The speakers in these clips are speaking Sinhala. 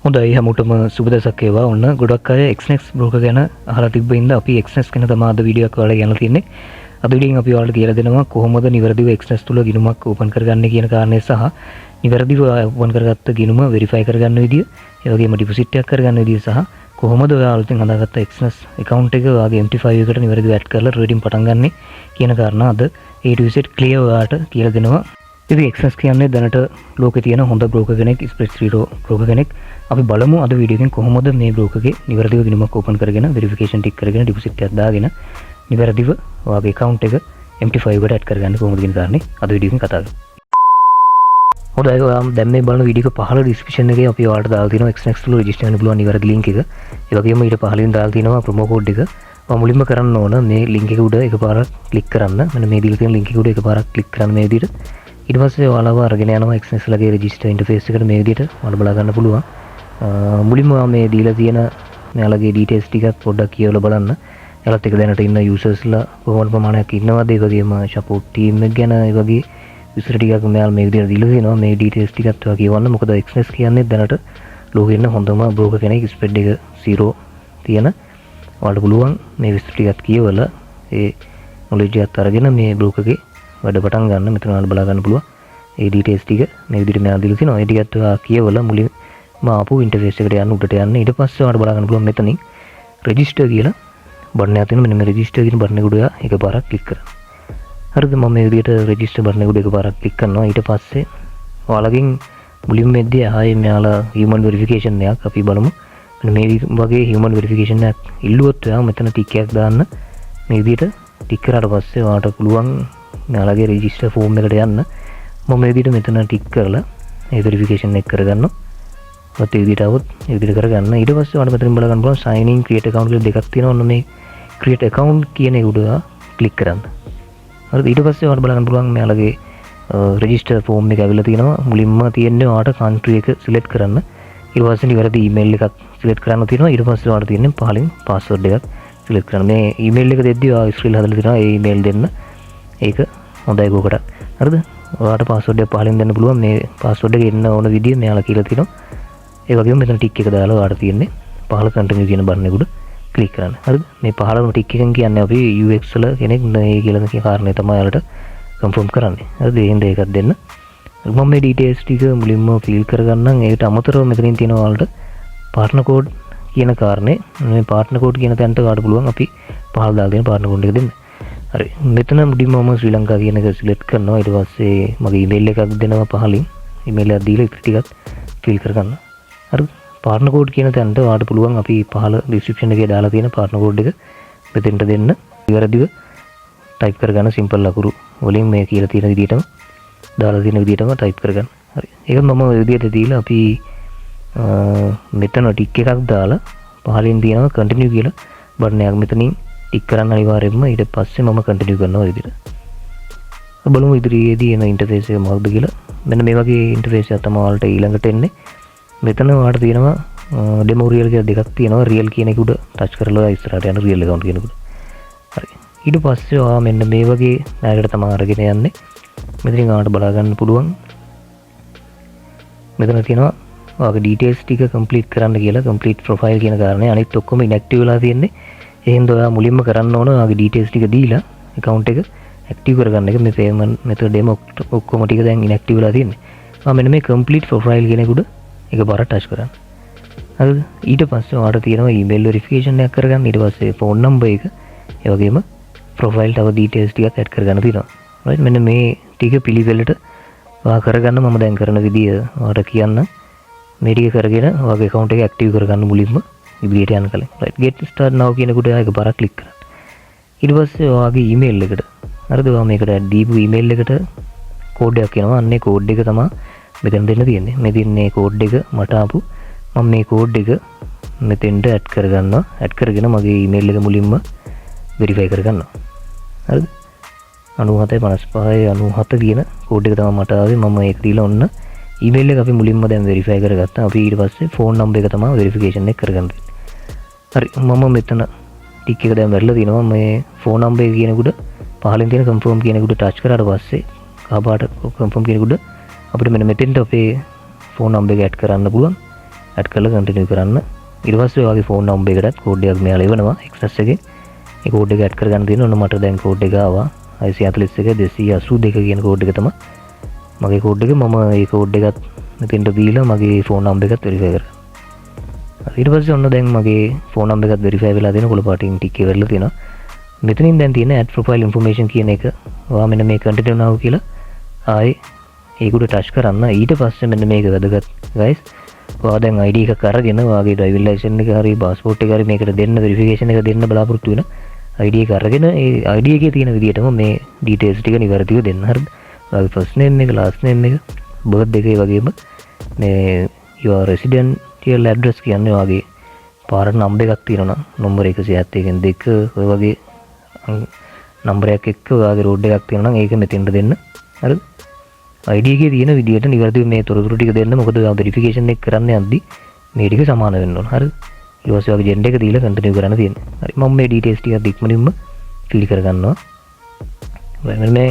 හොඳයි හැමෝටම සුබ දවසක් වේවා. ඔන්න ගොඩක් අය XNEX broker ගැන අහලා තිබ්බ ඉඳලා අපි XNEX ගැන තමයි අද වීඩියෝ එකක් ඔයාලට ගෙනලා තින්නේ. අද වීඩියෝෙන් අපි ඔයාලට කියලා දෙනවා කොහොමද නිවැරදිව XNEX තුල ගිණුමක් ඕපන් කරගන්නේ කියන කාරණේ සහ නිවැරදිව ඕපන් කරගත්ත ගිණුම වෙරිෆයි කරගන්න විදිය, ඒ වගේම ඩිපොසිට් එකක් කරගන්න විදිය සහ කොහොමද ඔයාලටින් හදාගත්ත XNEX account එක ඔයාගේ MT5 එකට නිවැරදිව ඇඩ් කරලා ට්‍රේඩින් පටන් ගන්න කියන කාරණා අද A to Z clear ඔයාලට කියලා දෙනවා. ඉතින් XNEX කියන්නේ දැනට ලෝකේ තියෙන හොඳ broker කෙනෙක්, Spreadsheet broker කෙනෙක්. අපි බලමු අද වීඩියෝ එකෙන් කොහොමද මේ broker එකේ නිවැරදිව ගිණුමක් ඕපන් කරගෙන verification ටික කරගෙන deposit එකක් දාගෙන නිවැරදිව ඔයාගේ account එක MT5 එකට add කරගන්න කොහොමද කියන කාරණේ අද වීඩියෝ එකෙන් කතා කරමු. හොඳයි ඔයාලා දැන් මේ බලන වීඩියෝ එක පහළ description එකේ අපි ඔයාලට දාලා තියෙනවා XNEX තුල register වෙන්න පුළුවන් නිවැරදි link එක. ඒ වගේම ඊට පහළින් දාලා තියෙනවා promo code එක. ඔයා මුලින්ම කරන්න ඕන මේ link එක උඩ එකපාරක් click කරන්න. මෙන්න මේ දීලා තියෙන link එක උඩ එකපාරක් click කරන්න මේ විදිහට. ඊට පස්සේ ඔයාලව අරගෙන යනවා XNEX ලගේ register interface එකට මේ විදිහට ඔයාලා බලා ගන්න පුළුවන්. මුලින්ම මේ දීලා තියෙන මෙයාලගේ details ටිකත් පොඩ්ඩක් කියවලා බලන්න. එයාලත් එක දැනට ඉන්න users ලා කොහොම ප්‍රමාණයක් ඉන්නවද, ඒ වගේම support team එක ගැන ඒ වගේ විස්තර ටිකක් මෙයාලා මේ විදිහට දීලා තියෙනවා. මේ details ටිකත් ඔයා කියවන්න. මොකද XNEX කියන්නේ දැනට ලෝකෙ ඉන්න හොඳම broker කෙනෙක්, spread එක 0 තියෙන. ඔයාලට පුළුවන් මේ විස්තර ටිකත් කියවලා ඒ knowledge එකත් අරගෙන මේ broker එකේ වැඩ පටන් ගන්න. මෙතන ඔයාලා බලා ගන්න පුළුවන්. ඒ details ටික මේ විදිහට මෙයා දීලා තියෙනවා. ඒ ටිකත් ඔයා කියවලා මුලින්ම ආපු ඉන්ටර්ෆේස් එකට යන්න උඩට යන්න. ඊට පස්සේ ඔයාලට බලා ගන්න පුළුවන් මෙතනින් register කියලා බටන් එකක් තියෙනවා. මෙන්න මේ register කියන බටන් එක උඩ ඔයා එකපාරක් click කරන්න. හරිද? මම මේ විදිහට register බටන් එක උඩ එකපාරක් click කරනවා. ඊට පස්සේ ඔයාලගෙන් මුලින්ම එද්දී ආයේ මෙයාලා human verification එකක් අපි බලමු. මෙන්න මේ වගේ human verification එකක් ඉල්ලුවොත් ඔයා මෙතන tick එකක් දාන්න. මේ විදිහට tick කරාට පස්සේ ඔයාලට පුළුවන් මෙයාලගේ register form එකට යන්න. මම මේ විදිහට මෙතන tick කරලා ඒ verification එක කරගන්නවා. ඔත් ඒ විදිහට આવොත් ඒ විදිහට කරගන්න. ඊට පස්සේ ඔයාලට මෙතනින් බල ගන්න පුළුවන් sign in create account කියලා දෙකක් තියෙනවා. ඔන්න මේ create account කියන එක උඩ click කරන්න. හරිද? ඊට පස්සේ ඔයාලට බල ගන්න පුළුවන් මෙයාලගේ register form එක ඇවිල්ලා තියෙනවා. මුලින්ම තියෙන්නේ ඔයාලට country එක select කරන්න. ඊට පස්සේ නිවැරදි email එකක් select කරන්න තියෙනවා. ඊට පස්සේ ඔයාලට තියෙන්නේ පහලින් password එකක් select කරන්න. මේ email එක දෙද්දී ඔයා screen හදලා තියෙනවා. ඒ email දෙන්න. ඒක හොඳයි කෝකට. හරිද? ඔයාලට password එක පහලින් දෙන්න පුළුවන්. මේ password එක එන්න ඕන විදිය මෙයාලා කියලා තියෙනවා. ඒ වගේම මෙතන ටික් එක දාලා ඔයාලට තියෙන්නේ පහළ continue කියන බටන් එක උඩ ක්ලික් කරන්න. හරිද? මේ පහළම ටික් එකෙන් කියන්නේ අපි UX වල කෙනෙක් නේ කියලා කියන කාරණේ තමයි ඔයාලට කන්ෆර්ම් කරන්නේ. හරිද? ඒ හින්දා ඒකත් දෙන්න. මම මේ details ටික මුලින්ම fill කරගන්නම්. ඒකට අමතරව මෙතනින් තියෙනවා ඔයාලට partner code කියන කාරණේ. මේ partner code කියන තැනට ඔයාලට පුළුවන් අපි පහළ දාලා දෙන partner code එක දෙන්න. හරි. මෙතන මුලින්ම මම ශ්‍රී ලංකා කියන එක select කරනවා. ඊට පස්සේ මගේ email එකක් දෙනවා පහලින්. email එකක් දීලා ඉතින් ටිකක් fill කරගන්න. හරි. partner code කියන තැනට ඔයාලට පුළුවන් අපි පහළ description එකේ දාලා තියෙන partner code එක මෙතෙන්ට දෙන්න. ඉවරදිව type කරගන්න simple ලකුණු වලින් මේ කියලා තියෙන විදිහටම දාලා තියෙන විදිහටම type කරගන්න. හරි. ඒක මම ඔය විදිහට දීලා අපි මෙතන ටික් එකක් දාලා පහලින් තියෙනවා continue කියලා බටන් එකක් මෙතනින් ටික් කරන්න අනිවාර්යයෙන්ම. ඊට පස්සේ මම continue කරනවා ඔය විදිහට. බලමු ඉදිරියේදී එන interface එක මොකක්ද කියලා. මෙන්න මේ වගේ interface එකක් තමයි ඔයාලට ඊළඟට එන්නේ. මෙතන ඔයාලට තියෙනවා demo real කියලා දෙකක් තියෙනවා. real කියන එක උඩ touch කරලා ඉස්සරහට යන real account කියන එක උඩ. හරි. ඊට පස්සේ ඔයා මෙන්න මේ වගේ ණයකට තමයි අරගෙන යන්නේ. මෙතනින් ඔයාලට බලා ගන්න පුළුවන්. මෙතන තියෙනවා ඔයාගේ details ටික complete කරන්න කියලා complete profile කියන කාරණේ. අනිත් ඔක්කොම inactive වෙලා තියෙන්නේ. එහෙනම් ඔයා මුලින්ම කරන්න ඕන ඔයාගේ details ටික දීලා account එක active කරගන්න එක. මේ payment method demo ඔක්කොම ටික දැන් inactive වෙලා තියෙන්නේ. මෙන්න මේ complete profile කියන එක උඩ එකපාරට touch කරන්න. හරිද? ඊට පස්සේ ඔයාලට තියෙනවා email verification එකක් කරගන්න. ඊට පස්සේ phone number එක, ඒ වගේම profile තව details ටිකක් add කරගන්න තියෙනවා. right? මෙන්න මේ ටික පිළිවෙලට ඔයා කරගන්න මම දැන් කරන විදිය ඔයාලට කියන්න. මේ ටික කරගෙන ඔයාගේ account එක active කරගන්න මුලින්ම ඉදිරියට යන කලින්. right? get start now කියන කොට එකපාරක් click කරන්න. ඊට පස්සේ ඔයාගේ email එකට හරිද? ඔයා මේකට දීපු email එකට කෝඩ් එකක් එනවා. අන්නේ කෝඩ් එක තමයි මෙතන දෙන්න තියෙන්නේ. මේ දින්නේ කෝඩ් එක මට ආපු මම මේ කෝඩ් එක මෙතෙන්ට ඇඩ් කරගන්නවා. ඇඩ් කරගෙන මගේ ඊමේල් එක මුලින්ම වෙරිෆයි කරගන්නවා. හරිද? 975597 කියන කෝඩ් එක තමයි මට ආවේ. මම ඒක දීලා ඔන්න ඊමේල් එක අපි මුලින්ම දැන් වෙරිෆයි කරගත්තා. අපි ඊට පස්සේ ෆෝන් නම්බර් එක තමයි වෙරිෆිකේෂන් එක කරගන්න තියෙන්නේ. හරි. මම මෙතන ටික් එක දැන් වැරලා තිනවා. මේ ෆෝන් නම්බර් එක කියනකොට පහලින් තියෙන කන්ෆර්ම් කියනකොට ටච් කරාට පස්සේ කහපාට කන්ෆර්ම් කියනකොට අපිට මෙන්න මෙතෙන්ට අපේ ෆෝන් නම්බර් එක ඇඩ් කරන්න පුළුවන්. ඇඩ් කරලා කන්ටිනියු කරන්න. ඊට පස්සේ ඔයාගේ ෆෝන් නම්බර් එකටත් කෝඩ් එකක් මෙයාලා එවනවා එක්සස් එකේ. ඒ කෝඩ් එක ඇඩ් කරගන්න තියෙනවා. ඔන්න මට දැන් කෝඩ් එක ආවා 641 282 කියන කෝඩ් එක තමයි මගේ කෝඩ් එක. මම ඒ කෝඩ් එකත් මෙතෙන්ට දීලා මගේ ෆෝන් නම්බර් එකත් වෙරිෆයි කරා. ඊට පස්සේ ඔන්න දැන් මගේ ෆෝන් නම්බර් එකත් වෙරිෆයි වෙලා තියෙනවා. කොළ පාටින් ටික් එක වෙරලා තියෙනවා. මෙතනින් දැන් තියෙන add profile information කියන එක ඔයා මෙන්න මේ continue now කියලා ආයේ ඒකට ටච් කරන්න. ඊට පස්සේ මෙන්න මේක වැදගත් guys. ඔයා දැන් ID එකක් අරගෙන ඔයාගේ driving license එක හරි passport එක හරි මේකට දෙන්න verification එක දෙන්න බලාපොරොත්තු වෙන ID එක අරගෙන ඒ ID එකේ තියෙන විදිහටම මේ details ටික නිවැරදිව දෙන්න. හරිද? ඔයාගේ first name එක last name එක birth එක වගේම මේ your residential address කියන්නේ ඔයාගේ පාරට නම්බර් එකක් තියෙනවා නම් නම්බර 171 2 ඔය වගේ නම්බරයක් එක්ක ඔයාගේ රෝඩ් එකක් තියෙනවා නම් ඒක මෙතෙන්ට දෙන්න. හරිද? ID එකේ තියෙන විදිහට නිවැරදිව මේ තොරතුරු ටික දෙන්න. මොකද ඔයා වෙරිෆිකේෂන් එක කරන්න යද්දි මේ ටික සමාන වෙන්න ඕන. හරිද? ඊට පස්සේ ඔයාගේ ජෙන්ඩර් එක දීලා කන්ටිනියු කරන්න තියෙනවා. හරි. මම මේ ඩීටේල්ස් ටික ඉක්මනින්ම ෆිල් කරගන්නවා. මේ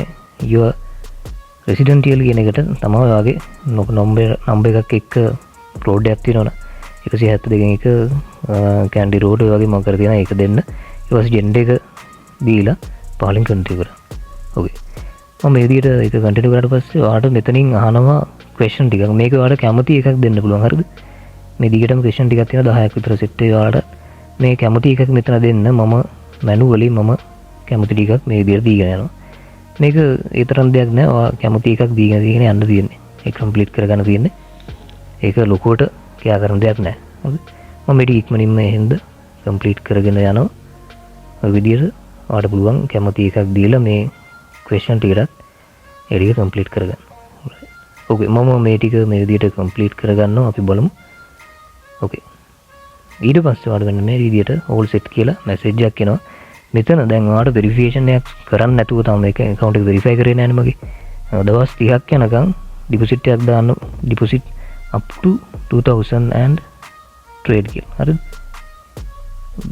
your residential කියන එකට තමයි ඔයාගේ නම්බර් එකක් එක්ක රෝඩ් එකක් තියෙනවනේ. 172 එක කැන්ඩි රෝඩ් ඔය වගේ මොකක්ද තියෙනවා ඒක දෙන්න. ඊට පස්සේ ජෙන්ඩර් එක දීලා පහලින් කන්ටිනියු කරන්න. ඕකේ. මම මේ විදිහට ඒක කන්ටිනියු කරාට පස්සේ ඔයාලට මෙතනින් අහනවා ක්වෙස්චන් ටිකක්. මේක ඔයාලට කැමති එකක් දෙන්න පුළුවන්. හරිද? මේ දිගටම ක්වෙස්චන් ටිකක් තියෙනවා 10ක් විතර සෙට් එකේ ඔයාලට මේ කැමති එකක් මෙතන දෙන්න. මම මැනුවලි කැමති ටිකක් මේ විදිහට දීගෙන යනවා. මේක ඒ තරම් දෙයක් නෑ. ඔයා කැමති එකක් දීගෙන යන්න තියෙන්නේ. ඒක කම්ප්ලීට් කරගන්න තියෙන්නේ. ඒක ලොකුවට කියා කරන දෙයක් නෑ. හරිද? මම මේක ඉක්මනින්ම එහෙන්ද කම්ප්ලීට් කරගෙන යනවා. ඔය විදිහට ඔයාලට පුළුවන් කැමති එකක් දීලා මේ ක්වෙස්චන් ටිකටත් ඒ ටික කම්ප්ලීට් කරගන්න. ඕකේ. මම මේ ටික මේ විදිහට කම්ප්ලීට් කරගන්නවා. අපි බලමු. ඕකේ. ඊට පස්සේ ඔයාලට වෙන මේ විදිහට all set කියලා මැසේජ් එකක් එනවා. මෙතන දැන් ඔයාලට වෙරිෆිකේෂන් එකක් කරන්න නැතුව තමයි මේක account එක වෙරිෆයි කරේ නෑනේ මගේ. දවස් 30ක් යනකම් ඩිපොසිට් එකක් දාන්න deposit up to 2000 and trade කියලා. හරිද?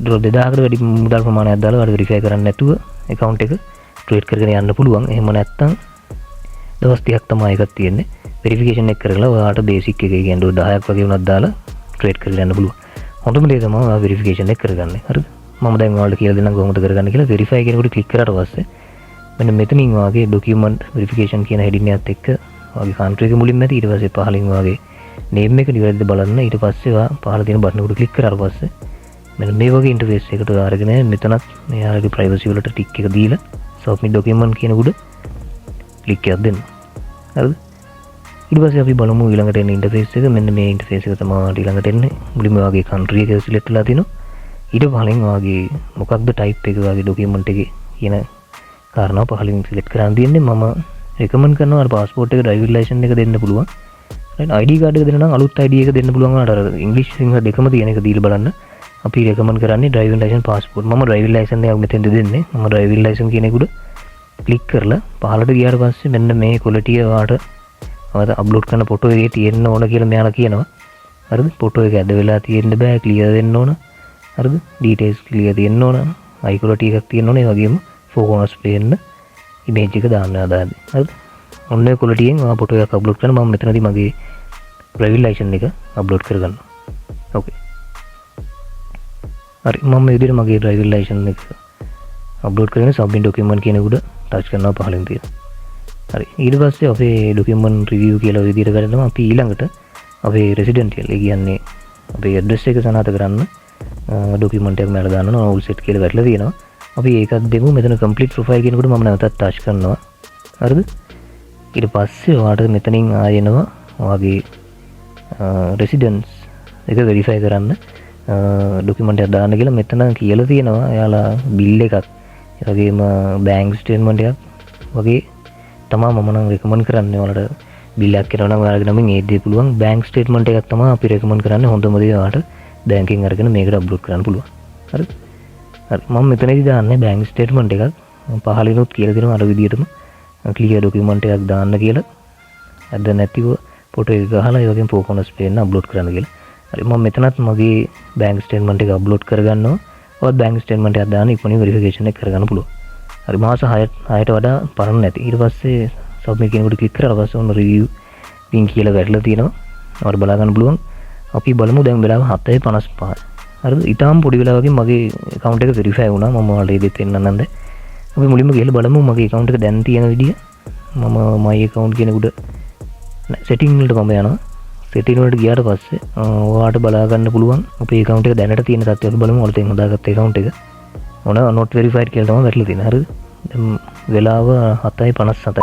ඩොලර් 2000කට වැඩි මුදල් ප්‍රමාණයක් දාලා ඔයාලට වෙරිෆයි කරන්න නැතුව account එක ට්‍රේඩ් කරගෙන යන්න පුළුවන්. එහෙම නැත්නම් දවස් 30ක් තමයි එකක් තියෙන්නේ. වෙරිෆිකේෂන් එක කරලා ඔයාලට බේසික් එකේ කියන්නේ ඩොලර් 10ක් වගේ වුණත් දාලා ට්‍රේඩ් කරගෙන යන්න පුළුවන්. හොඳම දේ තමයි ඔයා වෙරිෆිකේෂන් එක කරගන්නේ. හරිද? මම දැන් ඔයාලට කියලා දෙන්නම් කොහොමද කරගන්නේ කියලා. වෙරිෆයි කෙනෙකුට ක්ලික් කරාට පස්සේ මෙන්න මෙතනින් ඔයාගේ ඩොකියුමන්ට් වෙරිෆිකේෂන් කියන හෙඩින් එකත් එක්ක ඔයාගේ කන්ට්‍රි එක මුලින්ම ඇති. ඊට පස්සේ පහලින් ඔයාගේ නේම් එක නිවැරදිද බලන්න. ඊට පස්සේ ඔයා පහල තියෙන බටන් එකට ක්ලික් කරාට පස්සේ මෙන්න මේ වගේ ඉන්ටර්ෆේස් එකකට ඔයා අරගෙන මෙතනත් මෙයාගේ ප්‍රයිවසි වලට ටික් එක දීලා සබ්මිට් ඩොකියුමන්ට් කියන උඩ ක්ලික් එකක් දෙන්න. හරිද? ඊට පස්සේ අපි බලමු ඊළඟට එන ඉන්ටර්ෆේස් එක. මෙන්න මේ ඉන්ටර්ෆේස් එක තමයි ඊළඟට එන්නේ. මුලින්ම ඔයාගේ කන්ට්‍රි එක සිලෙක්ට් වෙලා තිනවා. ඊට පහලින් ඔයාගේ මොකක්ද ටයිප් එක ඔයාගේ ඩොකියුමන්ට් එකේ කියන කාරණාව පහලින් සිලෙක්ට් කරන් තියෙන්නේ. මම රෙකමන්ඩ් කරනවා අර පාස්පෝර්ට් එක ඩ්‍රයිවිං ලයිසන්ස් එක දෙන්න පුළුවන්. ID කාඩ් එක දෙන්න නම් අලුත් ID එක දෙන්න පුළුවන්. අර ඉංග්‍රීසි සිංහල දෙකම තියෙන එක දීලා බලන්න. අපි රෙකමන්ඩ් කරන්නේ ඩ්‍රයිවිං ලයිසන්ස් පාස්පෝර්ට්. මම ඩ්‍රයිවිං ලයිසන්ස් එකක් මෙතෙන්ද දෙන්නේ. මම ඩ්‍රයිවිං ලයිසන්ස් කියන එකට ක්ලික් කරලා පහලට ගියාට පස්සේ මෙන්න මේ ක්වොලිටිය ඔයාලට අප්ලෝඩ් කරන ෆොටෝ එකේ තියෙන්න ඕන කියලා මෙයාලා කියනවා. හරිද? ෆොටෝ එක ඇද වෙලා තියෙන්න බෑ. ක්ලියර් වෙන්න ඕන. හරිද? ඩීටේල්ස් ක්ලියර් තියෙන්න ඕන. හයි ක්වොලිටි එකක් තියෙන්න ඕන. ඒ වගේම 4 පේන්න ඉමේජ් එක දාන්න ආදාදී. හරිද? ඔන්න ඒ ක්වොලිටියෙන් ඔයා ෆොටෝ එකක් අප්ලෝඩ් කරන මම මෙතනදී මගේ ඩ්‍රයිවිං ලයිසන්ස් එක අප්ලෝඩ් කරගන්නවා. ඕකේ. හරි. මම මේ විදිහට මගේ ඩ්‍රයිවිං ලයිසන්ස් එක අප්ලෝඩ් කරගෙන සබ්මිට් ඩොකියුමන්ට් කියන උඩ ටච් කරනවා පහලින් තියෙන. හරි. ඊට පස්සේ අපේ ඩොකියුමන්ට් රිවිව් කියලා විදිහට කරනවා. අපි ඊළඟට අපේ රෙසිඩෙන්ටියල් ඒ කියන්නේ අපේ ඇඩ්‍රස් එක සනාථ කරන්න ඩොකියුමන්ට් එකක් මෙයාලා දානවා. all set කියලා වැටලා තියෙනවා. අපි ඒකත් දෙමු. මෙතන complete profile කියනකොට මම නැවතත් ටච් කරනවා. හරිද? ඊට පස්සේ ඔයාලට මෙතනින් ආයෙනවා ඔයාගේ රෙසිඩන්ස් එක වෙරිෆයි කරන්න ඩොකියුමන්ට් එකක් දාන්න කියලා මෙතන කියලා තියෙනවා. එයාලා බිල් එකක් ඒ වගේම බැංක් ස්ටේට්මන්ට් එකක් වගේ තමයි මම නම් රෙකමන්ඩ් කරන්නේ. ඔයාලට බිල් එකක් කරනවා නම් ඔයාලගේ නමින් ඒ දේ පුළුවන්. බැංක් ස්ටේට්මන්ට් එකක් තමයි අපි රෙකමන්ඩ් කරන්නේ. හොඳම දේ ඔයාලට බැංකින් අරගෙන මේකට අප්ලෝඩ් කරන්න පුළුවන්. හරිද? හරි. මම මෙතනදී දාන්නේ බැංක් ස්ටේට්මන්ට් එකක්. පහලිනුත් කියලා දෙනවා අර විදිහටම ක්ලියර් ඩොකියුමන්ට් එකක් දාන්න කියලා. අද නැතිව ෆොටෝ එක ගහලා ඒ වගේම 4 corners පේන්න අප්ලෝඩ් කරන්න කියලා. හරි. මම මෙතනත් මගේ බැංක් ස්ටේට්මන්ට් එක අප්ලෝඩ් කරගන්නවා. ඔයත් බැංක් ස්ටේට්මන්ට් එකක් දාන්න ඉක්මනින් වෙරිෆිකේෂන් එක කරගන්න පුළුවන්. හරි. මාස 6ට වඩා පරණ නැති. ඊට පස්සේ සබ්මිට් කියනකොට ක්ලික් කරලා පස්සේ ඔන්න රිවිව් ලින්ක් කියලා වැටලා තියෙනවා. ඔයාලට බලා ගන්න පුළුවන්. අපි බලමු දැන් වෙලාව 7:55. හරිද? ඊටාම් පොඩි වෙලාවකින් මගේ account එක verify වුණා. මම ඔයාලට ඒක පෙන්නන්නද. අපි මුලින්ම ගිහලා බලමු මගේ account එක දැන් තියෙන විදිය. මම my account කියන උඩ setting වලට මම යනවා. setting වලට ගියාට පස්සේ ඔයාලට බලා ගන්න පුළුවන් අපේ account එක දැනට තියෙන තත්ත්වය අපි බලමු. ඔයාලට හදාගත්ත account එක. මොන not verified කියලා තමයි වැටලා තියෙන්නේ. හරිද? දැන් වෙලාව 7:57.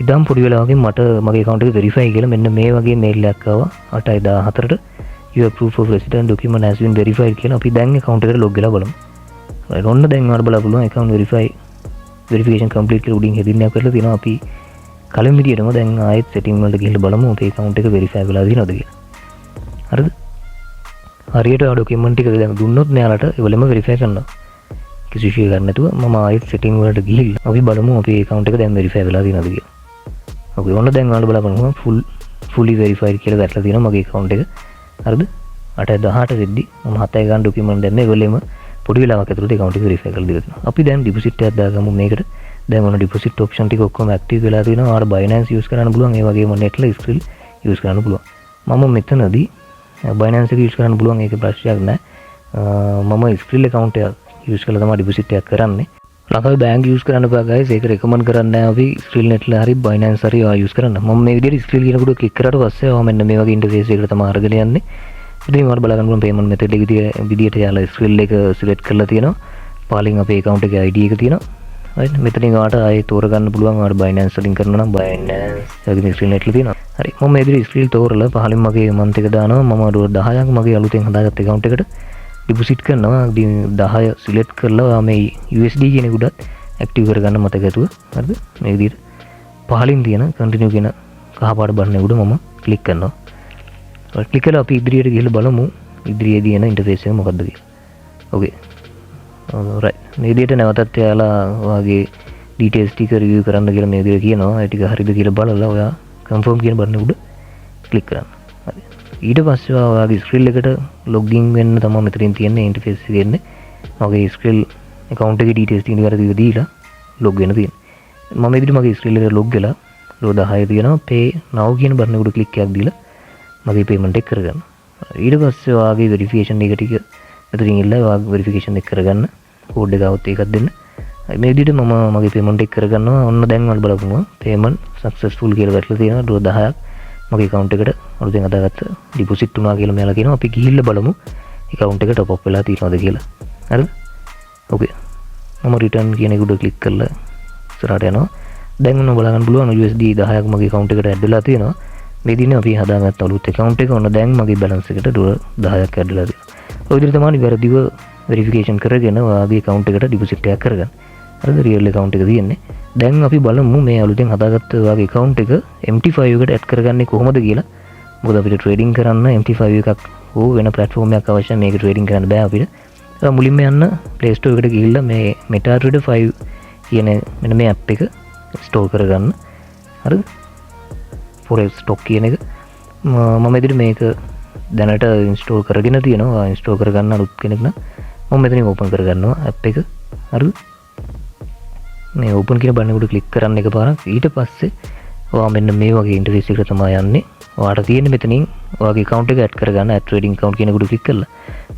ඉදම් පොඩි වෙලාවකින් මට මගේ account එක verify කියලා මෙන්න මේ වගේ mail එකක් ආවා 8:14ට your proof of resident document has been verified කියලා. අපි දැන් account එකට log වෙලා බලමු. right ඔන්න දැන් ඔයාලට බලන්න පුළුවන් account verification complete කියලා උඩින් හෙදින්නක් කරලා තියෙනවා. අපි කලින් විදියටම දැන් ආයෙත් setting වලට ගිහලා බලමු අපේ account එක verify වෙලා තියෙනවද කියලා. හරිද? හරියට ආ document ටික දැන් දුන්නොත් මෙයාලට ඒවලම verify කරනවා. කිසි විශ්ය ගන්න නැතුව මම ආයෙත් setting වලට ගිහිල්ලා අපි බලමු අපේ account එක දැන් verify වෙලා තියෙනවද කියලා. ඔකේ ඔන්න දැන් ඔයාලට බලන්න fully verified කියලා දැක්ලා තියෙනවා මගේ account එක. හරිද? 8:18 වෙද්දි මම 7 ගන්න document දැම්මේ ඒගොල්ලෙම පොඩි වෙලාවක් ඇතුළත account එක verify කරලා දීලා තියෙනවා. අපි දැන් deposit එකක් දාගමු මේකට. දැන් ඔන්න deposit option ටික ඔක්කොම active වෙලා තියෙනවා. ඔයාලා Binance use කරන්න පුළුවන්. ඒ වගේම Netlist Skrill use කරන්න පුළුවන්. මම මෙතනදී Binance එක use කරන්න පුළුවන්. ඒක ප්‍රශ්නයක් නෑ. මම Skrill account එක use කරලා තමයි deposit එකක් කරන්නේ. ලංකාවේ bank use කරන්න බෑ guys. ඒක recommend කරන්නේ නැහැ අපි Skrill net ලා හරි Binance හරි use කරන්න. මම මේ විදිහට Skrill කියනකොට click කරාට පස්සේ ඔයා මෙන්න මේ වගේ interface එකකට තමයි අරගෙන යන්නේ. ඉතින් ඔයාලා බලන්න පුළුවන් payment method එක විදිහට යාලා Skrill එක select කරලා තියෙනවා. පාලින් අපේ account එකේ ID එක තියෙනවා. right මෙතනින් ඔයාලට ආයේ තෝරගන්න පුළුවන් ඔයාලා Binance වලින් කරනවා නම් Binance වගේ Skrill net ලා තියෙනවා. හරි මම මේ විදිහට Skrill තෝරලා පහලින් මගේ month එක දානවා. මම $10ක් මගේ අලුතෙන් හදාගත්ත account එකට deposit කරනවා. 10 select කරලා මේ USD කියන එක උඩත් active කරගන්න මතක ඇතුව. හරිද? මේ විදිහට පහලින් තියෙන continue කියන කහපාට බටන් එක උඩ මම click කරනවා. click කරලා අපි ඉදිරියට ගිහලා බලමු ඉදිරියේදී එන interface එක මොකක්ද කියලා. okay right මේ විදිහට නැවතත් එයාලා ඔයාගේ details ටික review කරන්න කියලා මේ විදිහට කියනවා. ඒ ටික හරියද කියලා බලලා ඔයා confirm කියන බටන් උඩ click කරන්න. හරි. ඊට පස්සේ ඔයාගේ Skrill එකට login වෙන්න තමයි මෙතනින් තියෙන interface එක එන්නේ. මගේ Skrill account එකේ details ටික නිවැරදිව දීලා log වෙන්න තියෙනවා. මම ඉදිරියට මගේ Skrill එකට log වෙලා $10 තියෙනවා pay now කියන බටන් එකට click එකක් දීලා මගේ payment එක කරගන්න. ඊට පස්සේ ඔයාගේ verification එක ටික මෙතනින් ඉල්ලලා ඔයාගේ verification එක කරගන්න code එක આવත් ඒකත් දෙන්න. මේ විදිහට මම මගේ payment එක කරගන්නවා. ඔන්න දැන් ඔයාලා බලපුවා payment successful කියලා වැටලා තියෙනවා $10ක් මගේ account එකට අලුතෙන් හදාගත්ත deposit වුණා කියලා මෙයාලා කියනවා. අපි ගිහිල්ලා බලමු account එක top up වෙලා තියෙනවද කියලා. හරිද? okay මම return කියන එක උඩ click කරලා ඉස්සරහට යනවා. දැන් ඔන්න බලන්න පුළුවන් USD 10ක් මගේ account එකට add වෙලා තියෙනවා. මේ දිනේ අපි හදාගත්ත අලුත් account එක ඔන්න දැන් මගේ balance එකට $10ක් add වෙලා තියෙනවා. ඔය විදිහට තමයි වැරදිව verification කරගෙන ඔයාගේ account එකට deposit එකක් කරගන්න. හරිද? real account එක තියෙන්නේ. දැන් අපි බලමු මේ අලුතෙන් හදාගත්ත ඔයාගේ account එක MT5 එකට add කරගන්නේ කොහොමද කියලා. මොකද අපිට trading කරන්න MT5 එකක් හෝ වෙන platform එකක් අවශ්‍යයි. මේක trading කරන්න බෑ අපිට. මුලින්ම යන්න Play Store එකට ගිහිල්ලා මේ MetaTrader 5 කියන මෙන්න මේ app එක install කරගන්න. හරිද? forex stock කියන එක මම ඉදිරිය මේක දැනට install කරගෙන තියෙනවා. install කරගන්න අලුත් කෙනෙක් නම් මම මෙතනින් open කරගන්නවා app එක. හරිද? මේ open කියන බටන් උඩ click කරන්න එකපාරක්. ඊට පස්සේ ඔයා මෙන්න මේ වගේ interface එකකට තමයි යන්නේ. ඔයාට තියෙන්නේ මෙතනින් ඔයාගේ account එක add කරගන්න add trading account කියන උඩ click කරලා.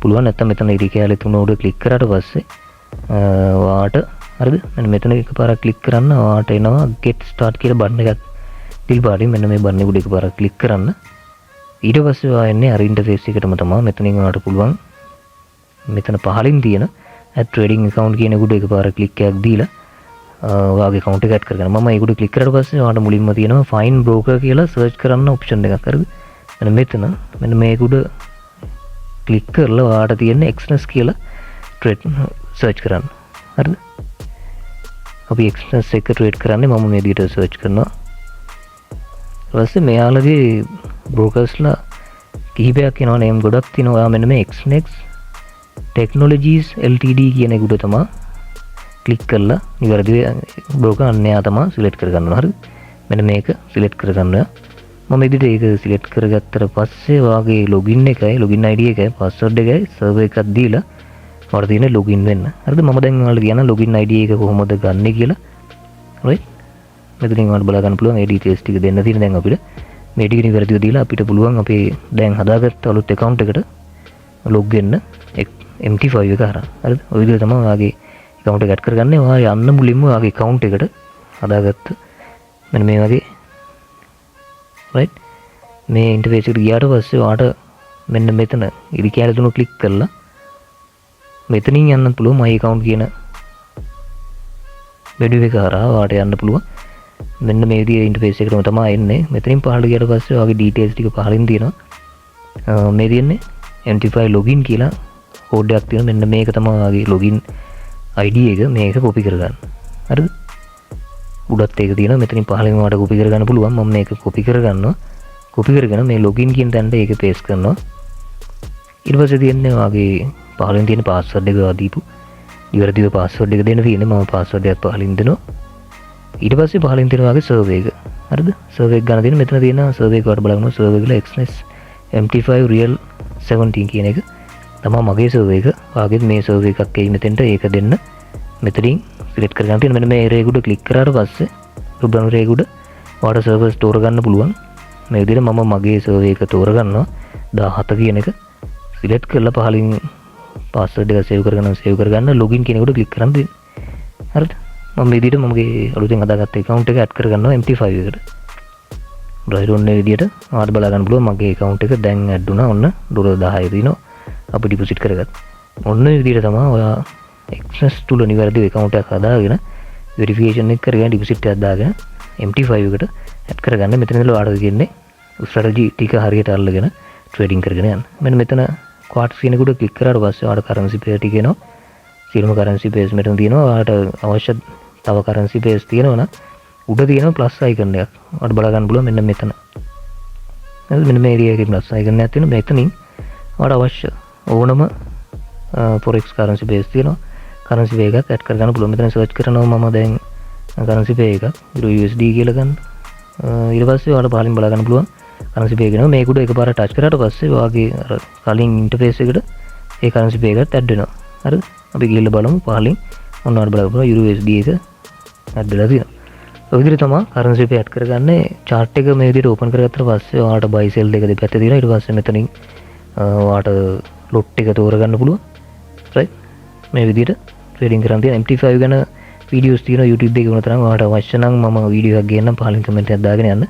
පුළුවන් නැත්නම් මෙතන ඉරි කැලේ තුන උඩ click කරාට පස්සේ ඔයාට හරිද? මෙන්න මෙතන එකපාරක් click කරන්න ඔයාට එනවා get start කියලා බටන් එකක්. පිළිපාරින් මෙන්න මේ බටන් එක උඩ එකපාරක් click කරන්න. ඊට පස්සේ ඔයා එන්නේ අර interface එකටම තමයි. මෙතනින් ඔයාට පුළුවන් මෙතන පහලින් තියෙන add trading account කියන උඩ එකපාරක් click එකක් දීලා ඔයාගේ account එක add කරගන්න. මම ඒකට click කරලා පස්සේ ඔයාලට මුලින්ම තියෙනවා find broker කියලා search කරන්න option එකක්. හරිද? මෙන්න මෙතන මෙන්න මේක උඩ click කරලා ඔයාලට තියෙන Exness කියලා trade search කරන්න. හරිද? අපි Exness එක trade කරන්නේ මම මේ විදිහට search කරනවා. ඊට පස්සේ මෙයාලගේ brokersලා කිහිපයක් එනවා name ගොඩක් තියෙනවා. ඔයා මෙන්න මේ Exness Technologies Ltd කියන එක උඩ තමයි click කරලා නිවැරදිව broker අන්‍යයා තමයි select කරගන්නවා. හරිද? මෙන්න මේක select කරගන්නවා. මම ඉදිරියට ඒක select කරගත්තට පස්සේ ඔයාගේ login එකයි login ID එකයි password එකයි server එකක් දීලා ඔයාලට තියෙන login වෙන්න. හරිද? මම දැන් ඔයාලට කියන login ID එක කොහොමද ගන්නෙ කියලා. right? මෙතනින් ඔයාලට බලා ගන්න පුළුවන් ඒ details ටික දෙන්න තියෙන දැන් අපිට. මේ ටික නිවැරදිව දීලා අපිට පුළුවන් අපේ දැන් හදාගත්ත අලුත් account එකට log වෙන්න MT5 එක හරහා. හරිද? ඔය විදිහට තමයි ඔයාගේ account එක add කරගන්නේ. ඔයා යන්න මුලින්ම ඔයාගේ account එකට හදාගත්ත මෙන්න මේ වගේ right මේ ඉන්ටර්ෆේස් එකට ගියාට පස්සේ ඔයාට මෙන්න මෙතන ඉරි කැලේ තුන ක්ලික් කරලා මෙතනින් යන්න පුළුවන් my account කියන menu එක හරහා ඔයාට යන්න පුළුවන්. මෙන්න මේ විදිහේ ඉන්ටර්ෆේස් එකකටම තමයි එන්නේ. මෙතනින් පහළට ගියාට පස්සේ ඔයාගේ details ටික පහළින් තියෙනවා. මේ තියෙන්නේ MT5 login කියලා කෝඩ් එකක් තියෙනවා. මෙන්න මේක තමයි ඔයාගේ login ID එක. මේක copy කරගන්න. හරිද? උඩත් ඒක තියෙනවා. මෙතනින් පහළින් ඔයාලට copy කරගන්න පුළුවන්. මම මේක copy කරගන්නවා. copy කරගෙන මේ login කියන තැනට ඒක paste කරනවා. ඊට පස්සේ තියෙන්නේ ඔයාගේ පහළින් තියෙන password එක ඔයා දීපු. ඉවරදිව password එක දෙන්න තියෙන්නේ. මම password එකත් පහළින් දෙනවා. ඊට පස්සේ පහළින් තියෙන ඔයාගේ server එක. හරිද? server එක ගන්න තියෙන මෙතන තියෙන server එක වලට බලන්න server එක XNES MT5 Real 17 කියන එක තමයි මගේ server එක. ඔයාගේ මේ server එකක් එයි මෙතෙන්ට ඒක දෙන්න. මෙතනින් select කරගන්න තියෙන මෙන්න මේ array උඩ click කරාට පස්සේ රුබ්බන් array උඩ ඔයාට server store ගන්න පුළුවන්. මේ විදිහට මම මගේ server එක තෝරගන්නවා 17 කියන එක select කරලා පහළින් password එක save කරගන්න login කියන එකට click කරන් දෙන්න. හරිද? මම මේ විදිහට මමගේ අලුතෙන් හදාගත්ත account එක add කරගන්නවා MT5 එකට. right ඔන්න මේ විදිහට ඔයාලට බලා ගන්න පුළුවන් මගේ account එක දැන් add වුණා. ඔන්න $10 තියෙනවා. අපි deposit කරගත්තා. ඔන්න මේ විදිහට තමයි ඔයා XNES තුල නිවැරදිව account එකක් හදාගෙන verification එක කරගෙන deposit එකක් දාගෙන MT5 එකට add කරගන්න. මෙතන ඉඳලා ඔයාලට කියන්නේ strategy ටික හරියට අල්ලගෙන trading කරගෙන යන්න. මෙන්න මෙතන quartz කියන එකට click කරාට පස්සේ ඔයාලට currency pair ටික එනවා. සියලුම currency pairs මෙතන තියෙනවා. ඔයාලට අවශ්‍ය තව currency pairs තියෙනවා නම් උඩ තියෙන plus icon එකක් ඔයාලට බලා ගන්න පුළුවන් මෙන්න මෙතන. හරිද? මෙන්න මේ area එකේ plus icon එකක් තියෙනවා. මෙතනින් ඔයාලට අවශ්‍ය ඕනම forex currency pairs තියෙනවා. currency pair එකක් add කරගන්න පුළුවන්. මෙතන search කරනවා මම දැන් currency pair එකක් USD කියලා ගන්න. ඊට පස්සේ ඔයාලට පහලින් බලා ගන්න පුළුවන් currency pair එකනවා. මේක උඩ එකපාර touch කරාට පස්සේ ඔයාගේ අර කලින් interface එකට ඒ currency pair එකත් add වෙනවා. හරිද? අපි ගිහිල්ලා බලමු පහලින් ඔන්න ඔයාලට බලන්න පුළුවන් USD එක add වෙලා තියෙනවා. ඔය විදිහට තමයි currency pair add කරගන්නේ. chart එක මේ විදිහට open කරගත්තට පස්සේ ඔයාලට buy sell දෙක දෙපැත්තේ තියෙනවා. ඊට පස්සේ මෙතනින් ඔයාලට lot එක තෝරගන්න පුළුවන්. right මේ විදිහට trading කරන් තියෙන MT5 ගැන videos තියෙනවා YouTube එකේ වුණා තරම් ඔයාලට අවශ්‍ය නම් මම වීඩියෝ එකක් ගේන්නම් පහලින් comment එකක් දාගෙන යන්න.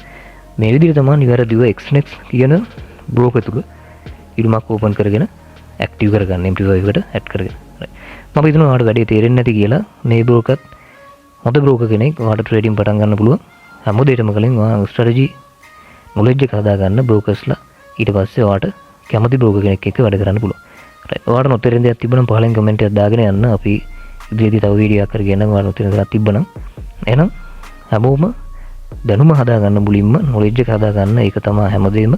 මේ විදිහට තමයි නිවැරදිව XNES කියන broker තුල ඉරුමක් open කරගෙන active කරගන්න MT5 එකට add කරගෙන. මම හිතනවා ඔයාලට වැඩි තේරෙන්නේ නැති කියලා. මේ broker හොඳ broker කෙනෙක් ඔයාලට trading පටන් ගන්න පුළුවන්. හැම දෙයකම කලින් ඔයා strategy knowledge එක හදා ගන්න brokersලා ඊට පස්සේ ඔයාලට කැමති broker කෙනෙක් එක්ක වැඩ කරන්න පුළුවන්. right ඔයාලට නොතේරෙන දෙයක් තිබුණනම් පහලින් comment එකක් දාගෙන යන්න. අපි ඉදිරියේදී තව වීඩියෝ එකක් කරගෙන යනවා. ඔයාලට නොතේරෙන දෙයක් තිබ්බනම් එහෙනම් හැමෝම දැනුම හදා ගන්න මුලින්ම knowledge එක හදා ගන්න. ඒක තමයි හැමදේම